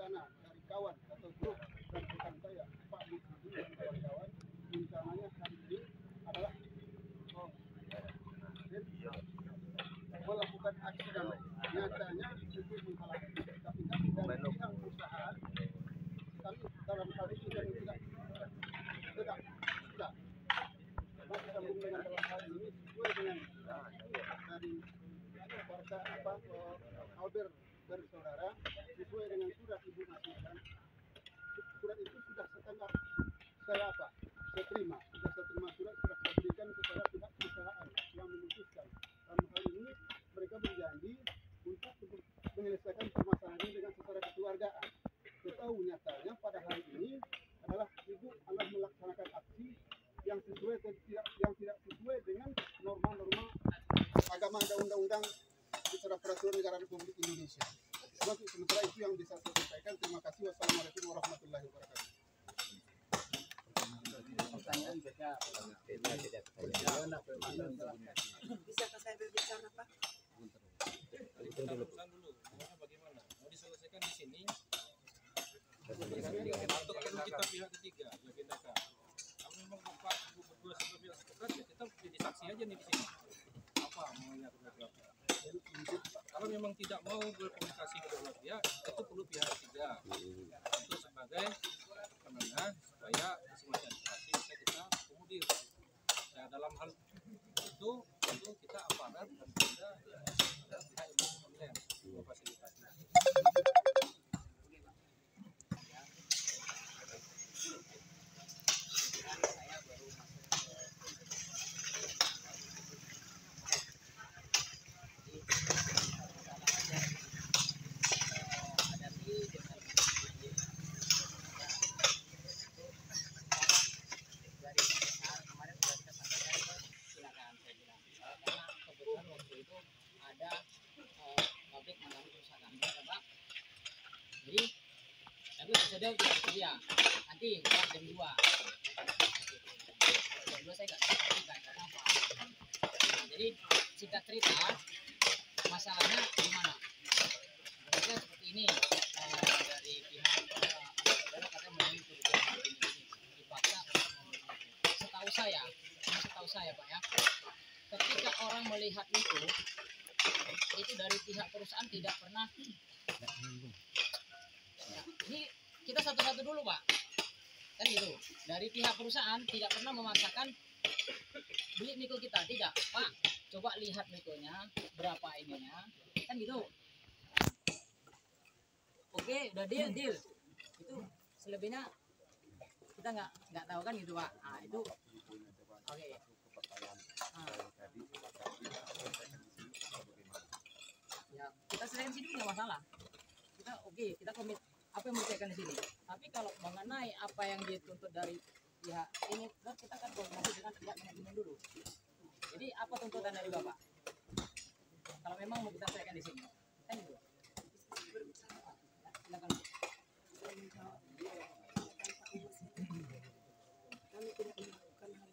rencana dari kawan atau grup dan rekan saya Pak Budi dan kawan-kawan, rencananya hari ini adalah melakukan aksi damai. Nyatanya itu menghalangi, tapi kami dari pihak perusahaan, kami dalam hal ini kami tidak bisa bersambung dengan dalam hal ini sesuai dengan dari warga Albert bersaudara, sesuai dengan surat ibu masukkan. Surat itu sudah setengah saya saya terima surat sudah saya berikan kepada pihak perusahaan yang memutuskan. Dalam hal ini mereka berjanji untuk menyelesaikan permasalahan ini dengan secara kekeluargaan. Tetapi nyatanya pada hari ini adalah ibu akan melaksanakan aksi yang tidak sesuai dengan norma-norma agama dan undang-undang secara peraturan negara Republik Indonesia. Sementara itu yang bisa saya sampaikan. Terima kasih. Wassalamualaikum warahmatullahi wabarakatuh. Bisakah saya berbicara, Pak? Dulu. Bagaimana? Mau diselesaikan di sini? Atau kita pihak ketiga yang tindakan. Kalau memang Bapak Ibu berdua sebagai pihak sepakat, ya kita jadi saksi aja nih di sini. Apa maunya kedua-dua? Kalau memang tidak mau berkomunikasi kedua-dua pihak, itu perlu pihak ketiga. Itu sebagai supaya semacam aspirasi bisa kita akomodir. Nah, dalam hal itu tentu kita aparat dan kita pihak yang berkepentingan memfasilitasi. Jadi dia nanti jam 2 saya nggak sampaikan karena apa? Jadi singkat cerita masalahnya gimana? Maksudnya seperti ini dari pihak katanya menunggu kerugian ini dipaksa. Setahu saya Pak ya, ketika orang melihat itu dari pihak perusahaan tidak pernah. Ini kita satu-satu dulu Pak, kan gitu. Dari pihak perusahaan tidak pernah memaksakan beli miko kita, tidak Pak. Coba lihat mikonya berapa ininya, kan gitu. Oke, udah deal. Itu selebihnya kita nggak tahu kan gitu Pak. Nah itu oke. Ya kita selain sini nggak masalah. Kita komit apa yang mengerjakan di sini. Tapi kalau mengenai apa yang dituntut dari pihak ini, kita kan koordinasi dengan pihak manajemen dulu. Jadi apa tuntutan dari Bapak? Kalau memang mau kita selesaikan di sini, kan itu. Silakan. Kami tidak melakukan hal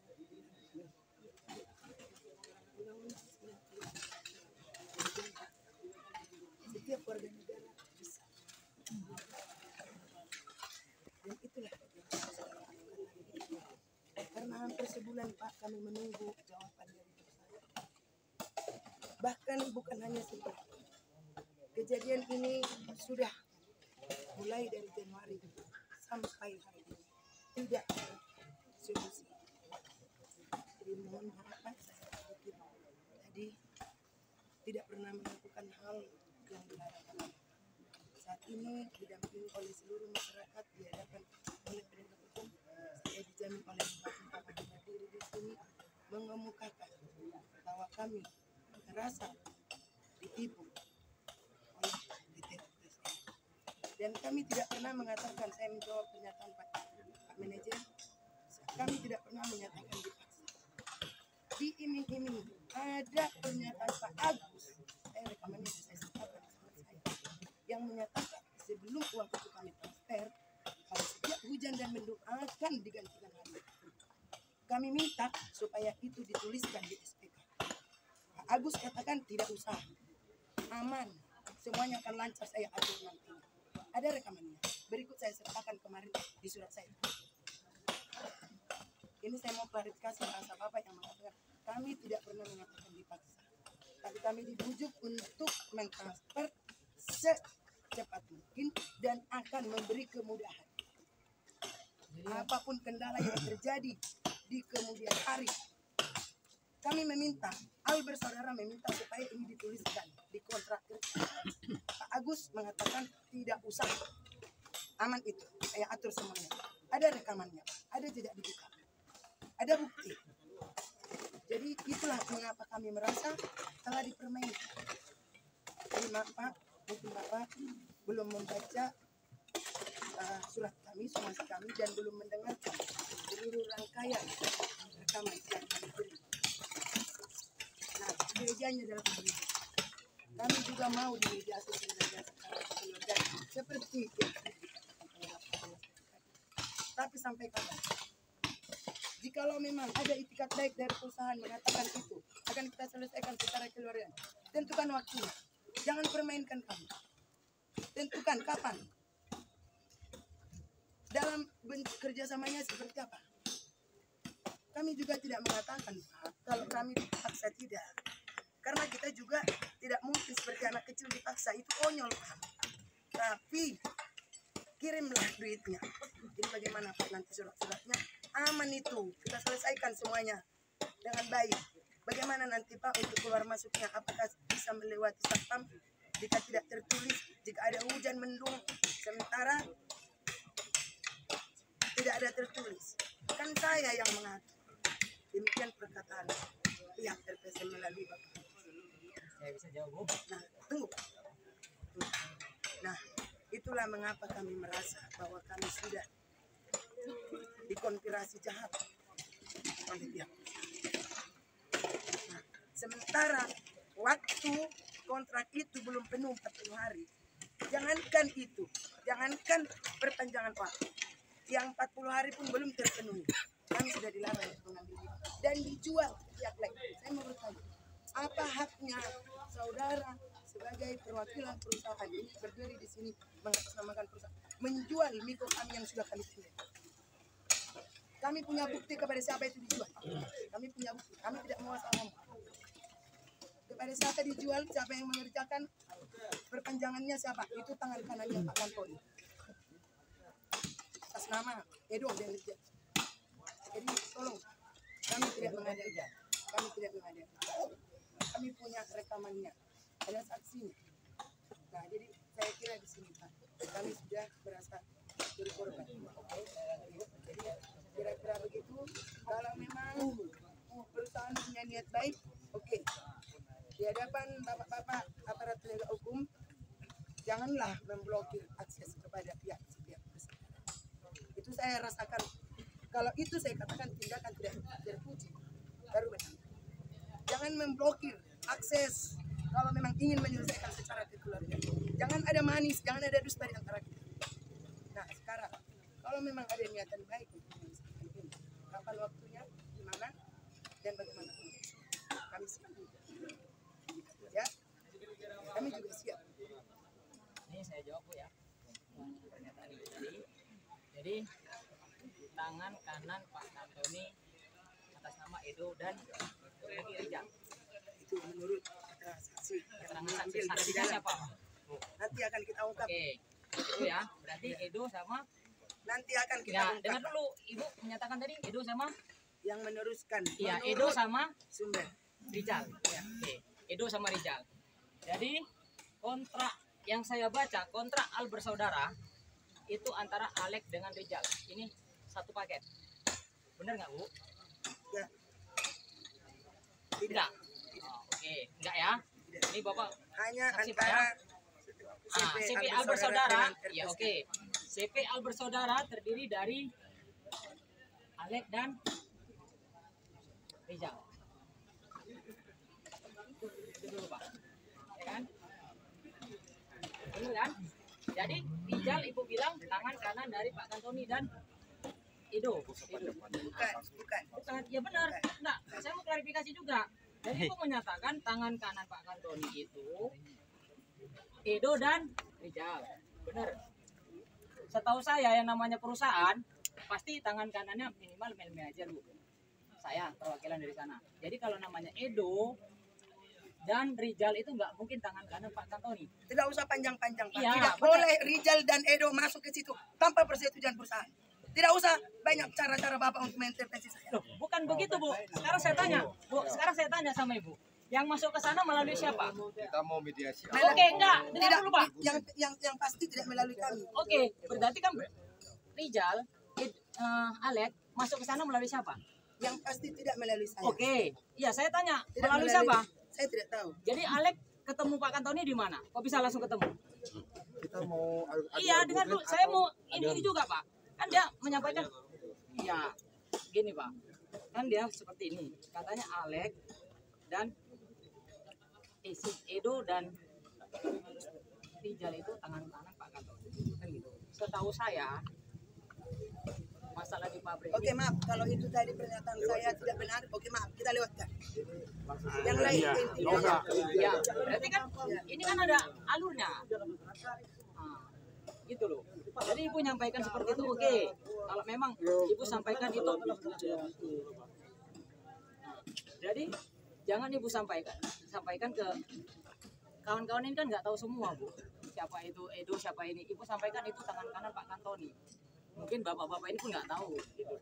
setiap warga negara bisa. Dan itulah karena hampir sebulan Pak kami menunggu jawaban dari perusahaan. Bahkan bukan hanya sebulan. Kejadian ini sudah mulai dari Januari sampai hari ini tidak ada solusi. Jadi mohon harapan saya tadi tidak pernah melakukan hal yang dilarang. Saat ini didampingi oleh seluruh masyarakat di hadapan oleh penegak hukum. Saya dijamin oleh Bapak Ibu berdiri di sini mengemukakan bahwa kami merasa ditipu oleh DTS. Dan kami tidak pernah mengatakan, saya menjawab pernyataan Pak Manajer, kami tidak pernah menyatakan dipaksa. Diiming-iming ada pernyataan Pak Agus, saya rekamannya saya sampaikan sama saya, yang menyatakan sebelum uang itu kami transfer, kalau setiap hujan dan mendung akan digantikan hari. Kami minta supaya itu dituliskan di SPK. Pak Agus katakan tidak usah, aman, semuanya akan lancar, saya atur nanti. Ada rekamannya. Berikut saya sertakan kemarin di surat saya. Ini saya mau klarifikasi bahasa Bapak yang mengatakan kami tidak pernah mengatakan dipaksa. Tapi kami dibujuk untuk mentransfer secepat mungkin dan akan memberi kemudahan. Apapun kendala yang terjadi di kemudian hari, kami meminta, Albert saudara meminta supaya ini dituliskan di kontrak kerja. Pak Agus mengatakan tidak usah, aman itu, saya atur semuanya. Ada rekamannya, ada jejak digital, ada bukti. Jadi itulah mengapa kami merasa telah dipermainkan. Jadi maaf Pak, mungkin Bapak belum membaca surat kami, somasi kami, dan belum mendengar seluruh rangkaian rekaman yang kami beri. Nah, gerejanya dalam hal ini. Kami juga mau dimediasi secara keluarga seperti itu. Tapi sampai kapan? Jikalau memang ada itikat baik dari perusahaan mengatakan itu, akan kita selesaikan secara keluarga. Tentukan waktunya. Jangan permainkan kami. Tentukan kapan. Dalam bentuk kerjasamanya seperti apa? Kami juga tidak mengatakan Pak, kalau kami dipaksa tidak. Karena kita juga tidak mungkin seperti anak kecil dipaksa, itu konyol Pak. Tapi kirimlah duitnya. Jadi bagaimana Pak nanti surat-suratnya? Aman itu, kita selesaikan semuanya dengan baik. Bagaimana nanti Pak untuk keluar masuknya? Apakah bisa melewati satpam? Jika tidak tertulis, jika ada hujan mendung, sementara tidak ada tertulis. Kan saya yang mengatur. Demikian perkataan pihak RPC melalui Bapak. Saya bisa jawab Bu. Nah, tunggu. Nah, itulah mengapa kami merasa bahwa kami sudah dikonspirasi jahat oleh pihak. Nah, sementara waktu kontrak itu belum penuh 40 hari. Jangankan itu, jangankan perpanjangan waktu. Yang 40 hari pun belum terpenuhi. Kami sudah dilarang untuk mengambil dan dijual pihak lain. Saya mau bertanya, apa haknya saudara sebagai perwakilan perusahaan ini berdiri di sini mengatasnamakan perusahaan menjual mikro kami yang sudah kami punya? Kami punya bukti kepada siapa itu dijual. Kami punya bukti. Kami tidak mau asal ngomong. Kepada siapa dijual, siapa yang mengerjakan, perpanjangannya siapa? Itu tangan kanannya Pak Antoni. Atas nama Edo dan Rijal. Jadi tolong, kami tidak mengadakan. Kami tidak mengadakan. Kami punya rekamannya, ada saksinya. Nah, jadi saya kira di sini Pak, kami sudah merasa berkorban. Jadi kira-kira begitu. Kalau memang perusahaan punya niat baik, oke. Di hadapan bapak-bapak aparat penegak hukum, janganlah memblokir akses kepada pihak bersangkutan. Itu saya rasakan. Kalau itu saya katakan tindakan tidak terpuji, baru benar. Jangan memblokir akses kalau memang ingin menyelesaikan secara kekeluargaan. Jangan ada manis, jangan ada dusta di antara kita. Nah sekarang, kalau memang ada niatan baik untuk menyelesaikan ini, kapan waktunya, di mana, dan bagaimana kami siap. Ya, kami juga siap. Ini saya jawab Bu ya. Pernyataan itu tadi. Jadi tangan kanan Pak Antoni atas nama Edo dan Rijal. Itu menurut saksi yang Keterangan saksi mengambil dari saksinya dalam. siapa? Nanti akan kita ungkap. Oke, itu ya. Berarti Edo sama. Nanti akan kita Ya, ungkap. dengar dulu. Ibu menyatakan tadi Edo sama. Yang meneruskan. Iya, menurut Edo sama sumber. Rijal. Ya, oke. Edo sama Rijal. Jadi kontrak yang saya baca, kontrak Al bersaudara itu antara Alek dengan Rijal. Ini satu paket. Benar nggak Bu? Ya. Tidak. Oh, oke, enggak ya. Ini Bapak Hanya saksi Pak antara ya. CP Al bersaudara. Ya oke. CP Al bersaudara terdiri dari Alek dan Rijal. Itu dulu Pak. Ya kan? Benar kan? Jadi Rijal Ibu bilang tangan kanan dari Pak Antoni dan Edo. Bukan. Ya benar. Enggak, saya mau klarifikasi juga. Jadi Ibu menyatakan tangan kanan Pak Antoni itu Edo dan Rijal. Benar. Setahu saya yang namanya perusahaan pasti tangan kanannya minimal manajer Bu. Saya perwakilan dari sana. Jadi kalau namanya Edo dan Rizal itu nggak mungkin tangan kanan Pak Tantoni. Tidak usah panjang-panjang, Pak. Iya, Tidak benar. boleh Rizal dan Edo masuk ke situ tanpa persetujuan perusahaan. Tidak usah banyak cara-cara Bapak untuk mengintervensi saya. Loh, bukan begitu Bu. Sekarang saya tanya, Bu. Sekarang saya tanya sama Ibu. Yang masuk ke sana melalui siapa? Kita mau mediasi. Oke, enggak. Dengar Tidak, dulu Pak. yang pasti tidak melalui kami. Oke, berarti kan Rizal, Alek masuk ke sana melalui siapa? Yang pasti tidak melalui saya. Oke, iya saya tanya Tidak melalui siapa? Saya tidak tahu. Jadi Alek ketemu Pak Kantoni di mana? Kok bisa langsung ketemu? Kita mau Iya, dengar dulu. Saya mau ini juga Pak. Kan dia menyampaikan, iya, gini Pak. Kan dia seperti ini. Katanya Alek dan Edo dan Rizal itu tangan kanan Pak Kantoni. Kan gitu. Setahu saya masalah di pabrik. Oke, maaf kalau itu tadi pernyataan saya tidak benar. Oke, maaf, kita lewatkan. Yang lain intinya. Ya, berarti kan ini kan ada alurnya. Nah, gitu loh. Jadi ibu nyampaikan seperti itu, oke. Kalau memang ibu sampaikan itu, jadi jangan ibu sampaikan ke kawan-kawan ini kan nggak tahu semua Bu. Siapa itu Edo, siapa ini. Ibu sampaikan itu tangan kanan Pak Kantoni. Mungkin bapak-bapak ini pun nggak tahu, gitu.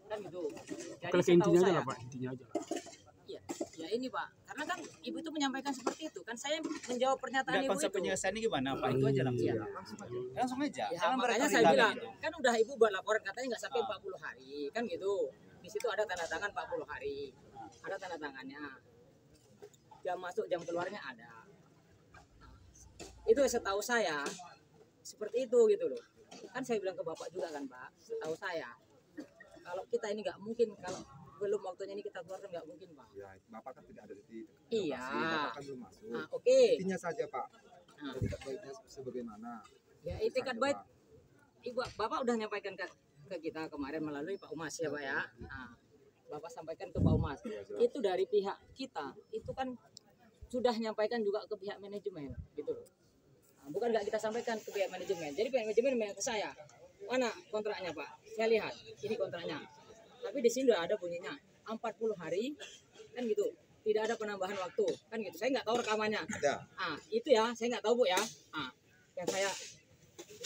Kan gitu. Jadi Kalau setahu intinya aja saya, lah Pak, intinya aja lah. iya, ya ini Pak. Karena kan ibu itu menyampaikan seperti itu. Kan saya menjawab pernyataan Enggak, ibu konsep itu. penyelesaiannya gimana Pak? Itu aja langsung. Iya. Langsung aja. Ya, Jangan makanya saya berkali-kali bilang, gitu. kan udah ibu buat laporan katanya nggak sampai 40 hari, kan gitu. Di situ ada tanda tangan 40 hari, ada tanda tangannya. Jam masuk, jam keluarnya ada. Nah, itu setahu saya seperti itu gitu loh. Kan saya bilang ke bapak juga kan Pak, setahu saya kalau kita ini nggak mungkin kalau belum waktunya ini kita keluarkan nggak mungkin Pak. Ya, Bapak kan tidak ada di Iya. Bapak kan belum masuk. Nah, oke. Intinya saja Pak. Nah. Etikat baiknya sebagaimana. Ya itikat baik, ibu bapak udah nyampaikan ke kita kemarin melalui Pak Umas ya Pak ya. Nah, bapak sampaikan ke Pak Umas. Itu dari pihak kita, itu kan sudah nyampaikan juga ke pihak manajemen, gitu loh. Nah, bukan nggak kita sampaikan ke pihak manajemen. Jadi pihak manajemen ke saya. Mana kontraknya Pak? Saya lihat, ini kontraknya. Tapi di sini udah ada bunyinya 40 hari, kan gitu. Tidak ada penambahan waktu, kan gitu. Saya nggak tahu rekamannya. Ada. Ah, itu ya, saya nggak tahu Bu ya. Ah, yang saya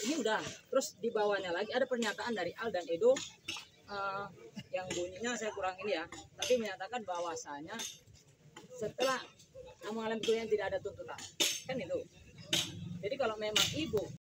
ini udah. Terus di bawahnya lagi ada pernyataan dari Al dan Edo yang bunyinya saya kurang ini ya, tapi menyatakan bahwasanya setelah mengalami yang tidak ada tuntutan, kan itu. Jadi kalau memang ibu